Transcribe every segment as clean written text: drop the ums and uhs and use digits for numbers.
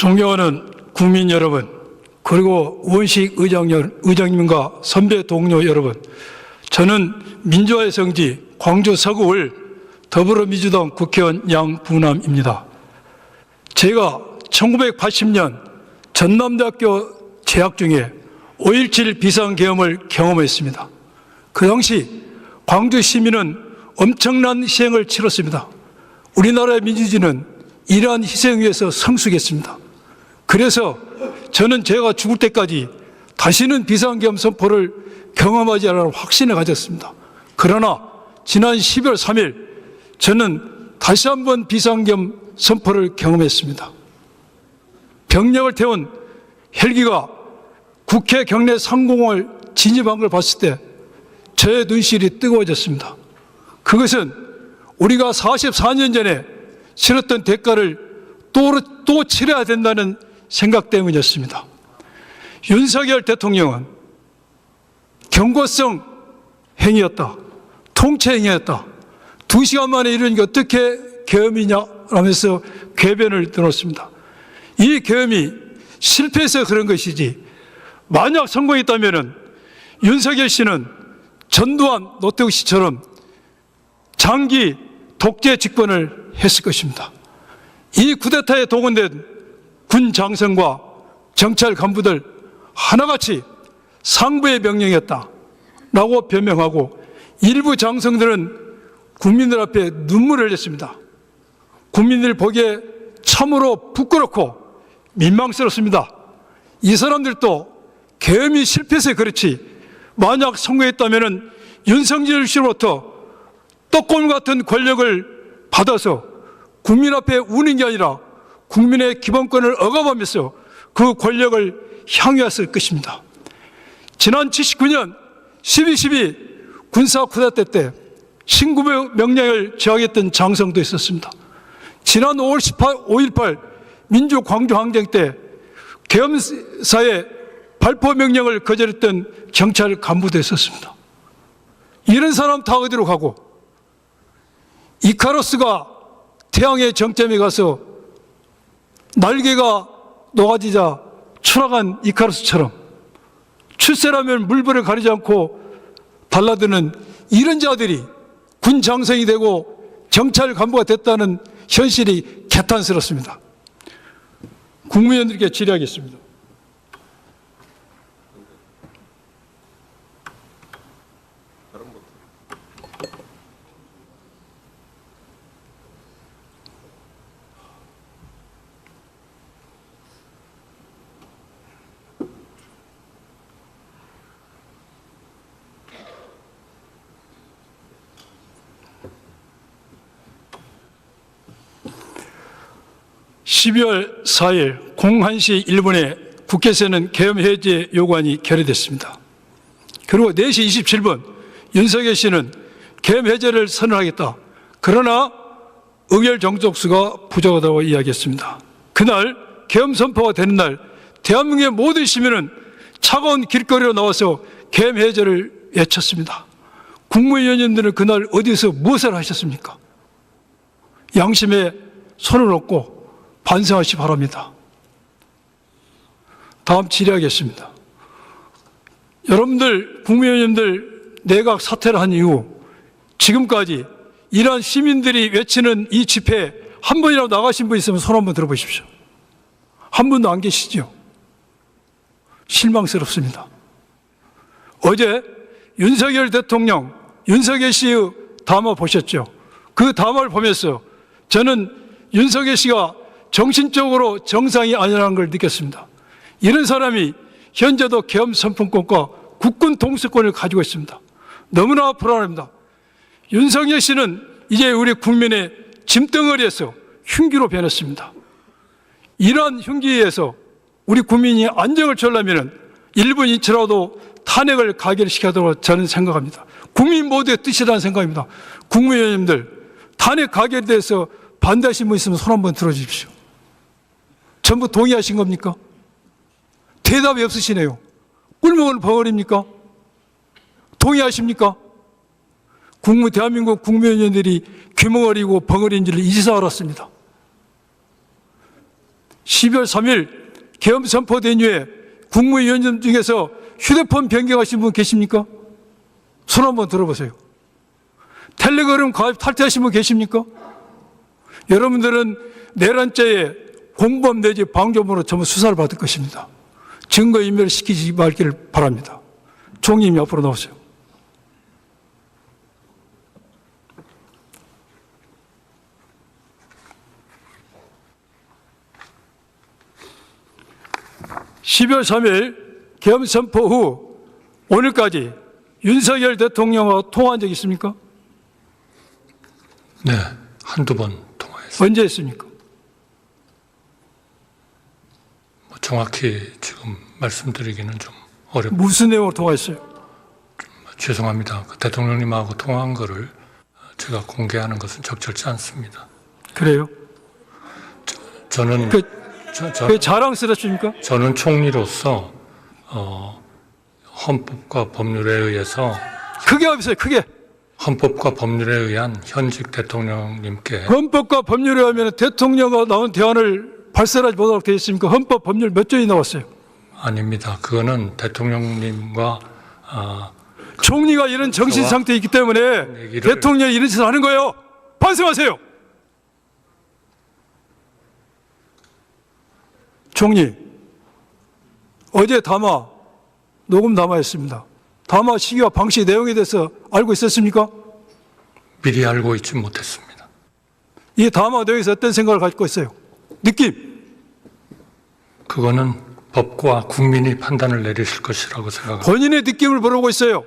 존경하는 국민 여러분, 그리고 우원식 의장님과 선배 동료 여러분, 저는 민주화의 성지 광주 서구을 더불어민주당 국회의원 양부남입니다. 제가 1980년 전남대학교 재학 중에 5.17 비상계엄을 경험했습니다. 그 당시 광주 시민은 엄청난 희생을 치렀습니다. 우리나라의 민주주의는 이러한 희생 위에서 성숙했습니다. 그래서 저는 제가 죽을 때까지 다시는 비상계엄 선포를 경험하지 않을 확신을 가졌습니다. 그러나 지난 12월 3일 저는 다시 한번 비상계엄 선포를 경험했습니다. 병력을 태운 헬기가 국회 경내 상공을 진입한 걸 봤을 때 저의 눈시울이 뜨거워졌습니다. 그것은 우리가 44년 전에 치렀던 대가를 또 치러야 된다는 생각 때문이었습니다. 윤석열 대통령은 경고성 행위였다, 통치 행위였다, 2시간 만에 이런 게 어떻게 계엄이냐 하면서 궤변을 들었습니다. 이 계엄이 실패해서 그런 것이지, 만약 성공했다면 윤석열 씨는 전두환, 노태우 씨처럼 장기 독재 집권을 했을 것입니다. 이 쿠데타에 동원된 군 장성과 경찰 간부들 하나같이 상부의 명령이었다라고 변명하고, 일부 장성들은 국민들 앞에 눈물을 흘렸습니다. 국민들 보기에 참으로 부끄럽고 민망스럽습니다. 이 사람들도 계엄이 실패해서 그렇지, 만약 성공했다면 윤석열 씨로부터 떡고물 같은 권력을 받아서 국민 앞에 우는 게 아니라 국민의 기본권을 억압하면서 그 권력을 향유했을 것입니다. 지난 79년 12.12 군사 쿠데타 때 신구의 명령을 저항했던 장성도 있었습니다. 지난 5.18 민주광주항쟁 때 계엄사의 발포 명령을 거절했던 경찰 간부도 있었습니다. 이런 사람 다 어디로 가고, 이카루스가 태양의 정점에 가서 날개가 녹아지자 추락한 이카루스처럼 출세라면 물불을 가리지 않고 달라드는 이런 자들이 군 장성이 되고 경찰 간부가 됐다는 현실이 개탄스럽습니다. 국무위원들께 질의하겠습니다. (12월 4일) 01시 1분에 국회에서는 계엄 해제 요구안이 결의됐습니다. 그리고 4시 27분 윤석열 씨는 계엄 해제를 선언하겠다, 그러나 의결 정족수가 부족하다고 이야기했습니다. 그날 계엄 선포가 되는 날 대한민국의 모든 시민은 차가운 길거리로 나와서 계엄 해제를 외쳤습니다. 국무위원님들은 그날 어디서 무엇을 하셨습니까? 양심에 손을 얹고 반성하시 바랍니다. 다음 질의하겠습니다. 여러분들, 국무위원님들 내각 사퇴를 한 이후 지금까지 이러한 시민들이 외치는 이 집회에 한 번이라도 나가신 분 있으면 손 한번 들어보십시오. 한 분도 안 계시죠? 실망스럽습니다. 어제 윤석열 대통령, 윤석열 씨의 담화 보셨죠? 그 담화를 보면서 저는 윤석열 씨가 정신적으로 정상이 아니라는 걸 느꼈습니다. 이런 사람이 현재도 계엄 선포권과 국군 통수권을 가지고 있습니다. 너무나 불안합니다. 윤석열 씨는 이제 우리 국민의 짐덩어리에서 흉기로 변했습니다. 이러한 흉기에서 우리 국민이 안정을 취하려면 1분 이치라도 탄핵을 가결시켜도록 저는 생각합니다. 국민 모두의 뜻이라는 생각입니다. 국무위원님들, 탄핵 가결에 대해서 반대하신 분 있으면 손 한번 들어주십시오. 전부 동의하신 겁니까? 대답이 없으시네요. 꿀먹은 벙어리입니까? 동의하십니까? 대한민국 국무위원들이 귀멍어리고 벙어리인 줄 이제서 알았습니다. 12월 3일 계엄 선포된 이후에 국무위원님 중에서 휴대폰 변경하신 분 계십니까? 손 한번 들어보세요. 텔레그램 가입 탈퇴하신 분 계십니까? 여러분들은 내란죄에 공범 내지 방조범으로 전부 수사를 받을 것입니다. 증거인멸 시키지 말기를 바랍니다. 총리님 앞으로 나오세요. (12월 3일) 계엄 선포 후 오늘까지 윤석열 대통령과 통화한 적 있습니까? 네, 한두 번 통화했습니다. 언제 했습니까? 정확히 지금 말씀드리기는 좀 어렵고 무슨 내용으로 통화했어요? 죄송합니다. 그 대통령님하고 통화한 거를 제가 공개하는 것은 적절치 않습니다. 그래요? 저는 왜 자랑스럽습니까? 저는 총리로서 헌법과 법률에 의해서 크게 하세요. 크게. 헌법과 법률에 의한 현직 대통령님께 헌법과 법률에 하면 대통령과 나온 대안을 발설하지 못하도록 되어 있습니까? 헌법 법률 몇 조이 나왔어요? 아닙니다. 그거는 대통령님과 총리가 이런 정신 상태에 있기 때문에 대통령이 이런 짓을 하는 거예요. 반성하세요. 총리, 어제 녹음 담화했습니다. 담화 시기와 방식 내용에 대해서 알고 있었습니까? 미리 알고 있지 못했습니다. 이 담화 내용에서 어떤 생각을 가지고 있어요? 느낌? 그거는 법과 국민이 판단을 내리실 것이라고 생각합니다. 본인의 느낌을 모르고 있어요.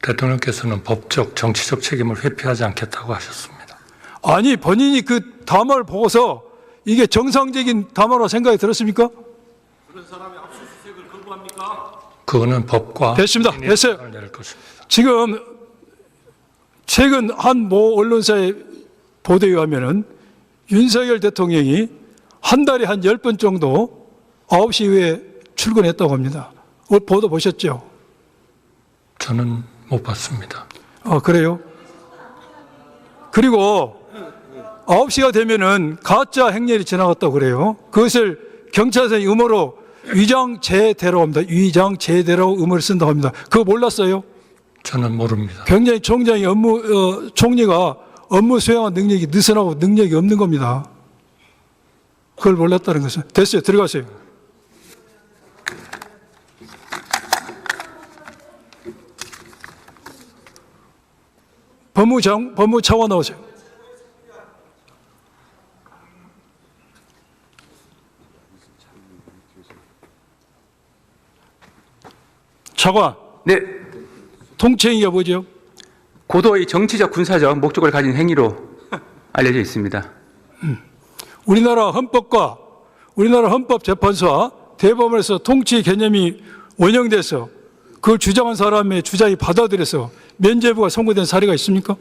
대통령께서는 법적, 정치적 책임을 회피하지 않겠다고 하셨습니다. 아니, 본인이 그 담화를 보고서 이게 정상적인 담화로 생각이 들었습니까? 그런 사람이 압수수색을 거부합니까? 그거는 법과 됐습니다. 국민이 됐어요. 판단을 내릴 것입니다. 지금 최근 한 모 언론사의 보도에 의하면은 윤석열 대통령이 한 달에 한 10번 정도 9시 이후에 출근했다고 합니다. 보도 보셨죠? 저는 못 봤습니다. 그래요? 그리고 9시가 되면은 가짜 행렬이 지나갔다고 그래요. 그것을 경찰서의 음모로 위장제대라고 합니다. 위장제대라고 음모를 쓴다고 합니다. 그거 몰랐어요? 저는 모릅니다. 굉장히 총리가 업무 수행한 능력이 느슨하고 능력이 없는 겁니다. 그걸 몰랐다는 것은. 됐어요. 들어가세요. 법무차관 나오세요. 차관. 네, 통치행위가 뭐죠? 고도의 정치적 군사적 목적을 가진 행위로 알려져 있습니다. 우리나라 헌법재판소와 대법원에서 통치 개념이 원형돼서 그걸 주장한 사람의 주장이 받아들여서 면죄부가 선고된 사례가 있습니까?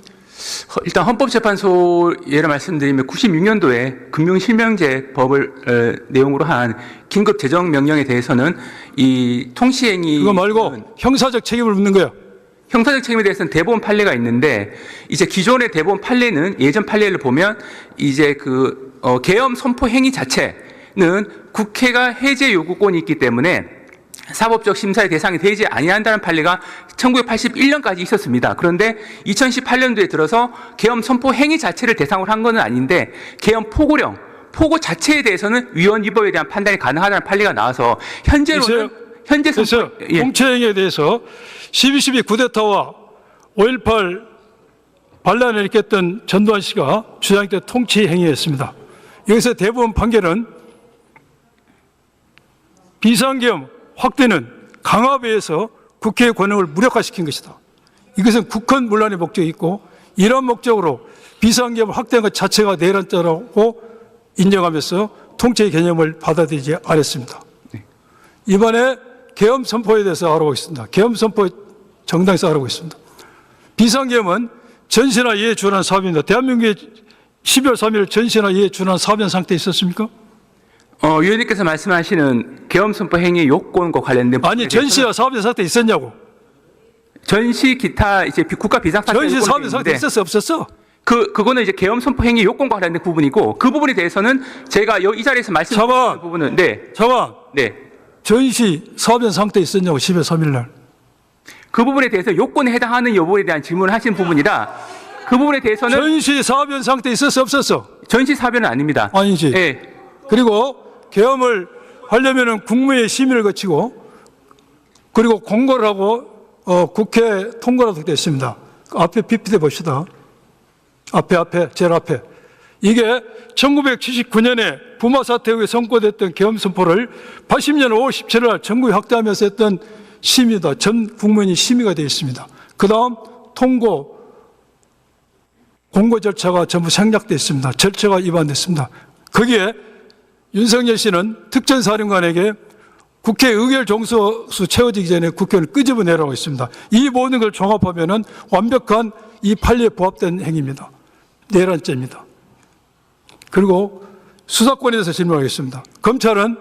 일단 헌법재판소 예를 말씀드리면 96년도에 금융실명제 법을 내용으로 한 긴급 재정 명령에 대해서는 이 통치행위 그거 말고 형사적 책임을 묻는 거야. 형사적 책임에 대해서는 대법원 판례가 있는데 이제 기존의 대법원 판례는 예전 판례를 보면 이제 계엄 선포 행위 자체는 국회가 해제 요구권이 있기 때문에 사법적 심사의 대상이 되지 아니한다는 판례가 1981년까지 있었습니다. 그런데 2018년도에 들어서 계엄 선포 행위 자체를 대상으로 한 것은 아닌데 계엄 포고 자체에 대해서는 위헌 위법에 대한 판단이 가능하다는 판례가 나와서 현재로는 현재 그래서 통치행위에 대해서 12.12 쿠데타와 5.18 반란을 일으켰던 전두환 씨가 주장했던 통치행위였습니다. 여기서 대법원 판결은 비상계엄 확대는 강압에 의해서 국회의 권한을 무력화시킨 것이다. 이것은 국헌 문란의 목적이 있고 이런 목적으로 비상계엄을 확대한 것 자체가 내란죄라고 인정하면서 통치의 개념을 받아들이지 않았습니다. 이번에 계엄 선포에 대해서 알아보겠습니다. 계엄 선포 정당에서 알아보겠습니다. 비상계엄은 전시나 이에 준한 사업입니다. 대한민국의 12월 3일 전시나 이에 준한 사업인 상태에 있었습니까? 위원님께서 말씀하시는 계엄 선포 행위 요건과 관련된 아니 전시와 사업인 상태에 있었냐고. 전시 기타 이제 국가 비상사태 전시 요건이 사업인 상태에 있는데 있었어 없었어? 그거는 이제 계엄 선포 행위 요건과 관련된 부분이고 그 부분에 대해서는 제가 이 자리에서 말씀드린 잠깐! 부분은 네. 잠깐, 네. 전시 사변 상태에 있었냐고 10월 3일 날. 그 부분에 대해서 요건에 해당하는 여부에 대한 질문을 하신 부분이라 그 부분에 대해서는 전시 사변 상태에 있었어 없었어? 전시 사변은 아닙니다. 아니지. 네. 그리고 계엄을 하려면은 국무회의 심의를 거치고 그리고 공고를 하고 국회 통과도 됐습니다. 앞에 PPT 봅시다. 앞에 제일 앞에. 이게 1979년에 부마 사태 후에 선고됐던 계엄 선포를 80년 5월 17일 날 전국에 확대하면서 했던 심의다. 전 국민이 심의가 되어 있습니다. 그 다음 통고, 공고 절차가 전부 생략되어 있습니다. 절차가 위반됐습니다. 거기에 윤석열 씨는 특전사령관에게 국회 의결 종소수 채워지기 전에 국회를 끄집어내라고 했습니다. 이 모든 걸 종합하면은 완벽한 이 판례에 부합된 행위입니다. 내란죄입니다. 그리고 수사권에 대해서 질문하겠습니다. 검찰은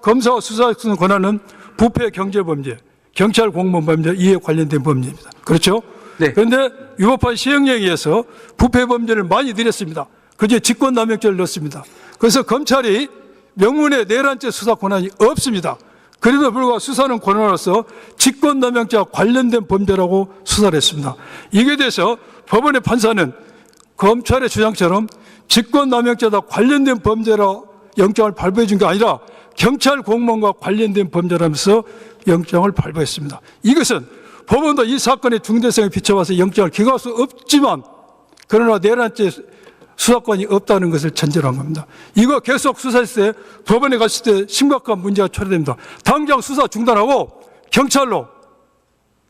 검사와 수사 권한은 부패 경제범죄, 경찰 공무원 범죄 이에 관련된 범죄입니다. 그렇죠? 네. 그런데 위법한 시행령에 의해서 부패 범죄를 많이 들였습니다. 그제 직권남용죄를 넣었습니다. 그래서 검찰이 명문의 내란죄 수사 권한이 없습니다. 그래도 불구하고 수사는 권한으로서 직권남용죄와 관련된 범죄라고 수사를 했습니다. 이게 대해서 법원의 판사는 검찰의 주장처럼 직권남용죄와 관련된 범죄라 영장을 발부해 준 게 아니라 경찰 공무원과 관련된 범죄라면서 영장을 발부했습니다. 이것은 법원도 이 사건의 중대성에 비춰봐서 영장을 기각할 수 없지만 그러나 내란죄 수사권이 없다는 것을 전제로 한 겁니다. 이거 계속 수사했을 때 법원에 갔을 때 심각한 문제가 초래됩니다. 당장 수사 중단하고 경찰로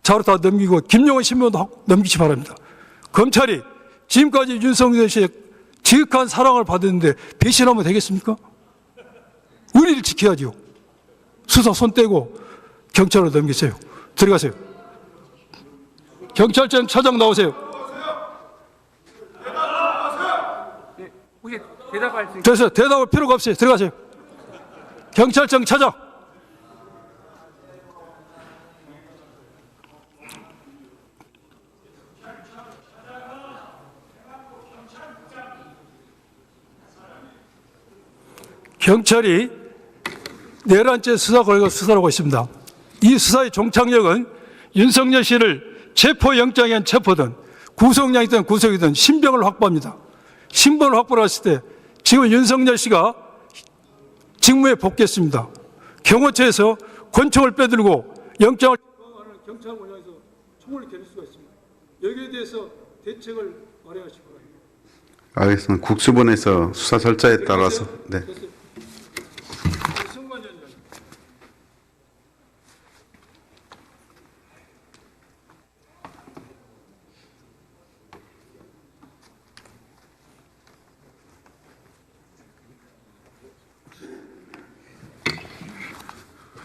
자로 다 넘기고 김용은 신문도 넘기시 바랍니다. 검찰이 지금까지 윤석열 씨의 지극한 사랑을 받았는데 배신하면 되겠습니까? 우리를 지켜야죠. 수사 손 떼고 경찰로 넘기세요. 들어가세요. 경찰청 차장 나오세요. 혹시 대답할 수 그래서 대답할 필요가 없어요. 들어가세요. 경찰청 차장. 경찰이 내란죄 수사 걸고 수사를 하고 있습니다. 이 수사의 종착역은 윤석열 씨를 체포영장에 체포든 구속영이든 구속이든 신병을 확보합니다. 신분을 확보를 했을 때 지금 윤석열 씨가 직무에 복귀했습니다. 경호처에서 권총을 빼들고 영장을 경찰관에서 총을 겨눌 수가 있습니다. 여기에 대해서 대책을 마련하시기 바랍니다. 알겠습니다. 국수본에서 수사 절차에 따라서 네.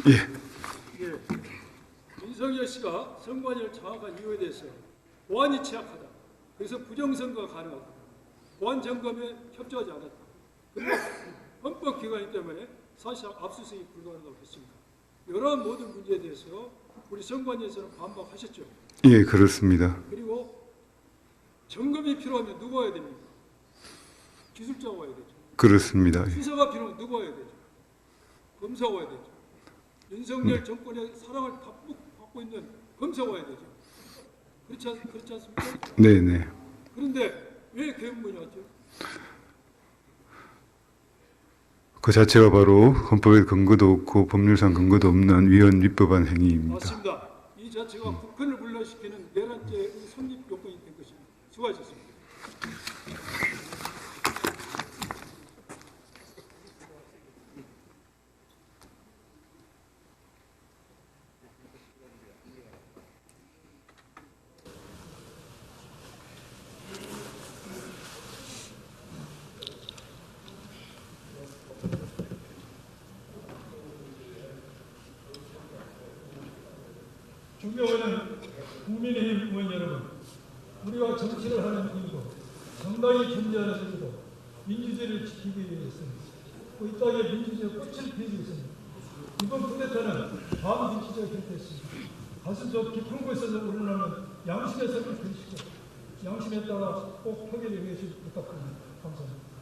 예. 윤석열 씨가 선관위를 장악한 이유에 대해서 보안이 취약하다. 그래서 부정선거가 가능하다. 보안 점검에 협조하지 않았다. 그리고 헌법기관이기 때문에 사실상 압수수색이 불가능하다고 했습니다. 이러한 모든 문제에 대해서 우리 선관위에서는 반박하셨죠. 예, 그렇습니다. 그리고 점검이 필요하면 누가 와야 됩니까? 기술자가 와야 되죠. 그렇습니다. 수사가 필요하면 누가 와야 되죠? 검사가 와야 되죠. 윤석열 정권의 사랑을 담뿍 받고 있는 검사가 와야 되죠. 그렇지 않습니까? 네네. 그런데 왜 계엄문이 왔죠? 그 자체가 바로 헌법에 근거도 없고 법률상 근거도 없는 위헌 위법한 행위입니다. 맞습니다. 이 자체가 국권을 분란시키는 내란죄의 성립 요건이 된 것입니다. 수고하셨습니다. 존경하는 국민의힘 의원 여러분, 우리가 정치를 하는 이유도 정당이 존재하는 이유도 민주주의를 지키기 위해서입니다. 이 땅에 민주주의의 꽃을 피우고 있습니다. 이번 쿠데타는 반민주주의가 결정했습니다. 가슴 저 깊은 곳에서 우러나는 양심의 소리를 들으시고 양심에 따라 꼭 표결에 의해서 부탁드립니다. 감사합니다.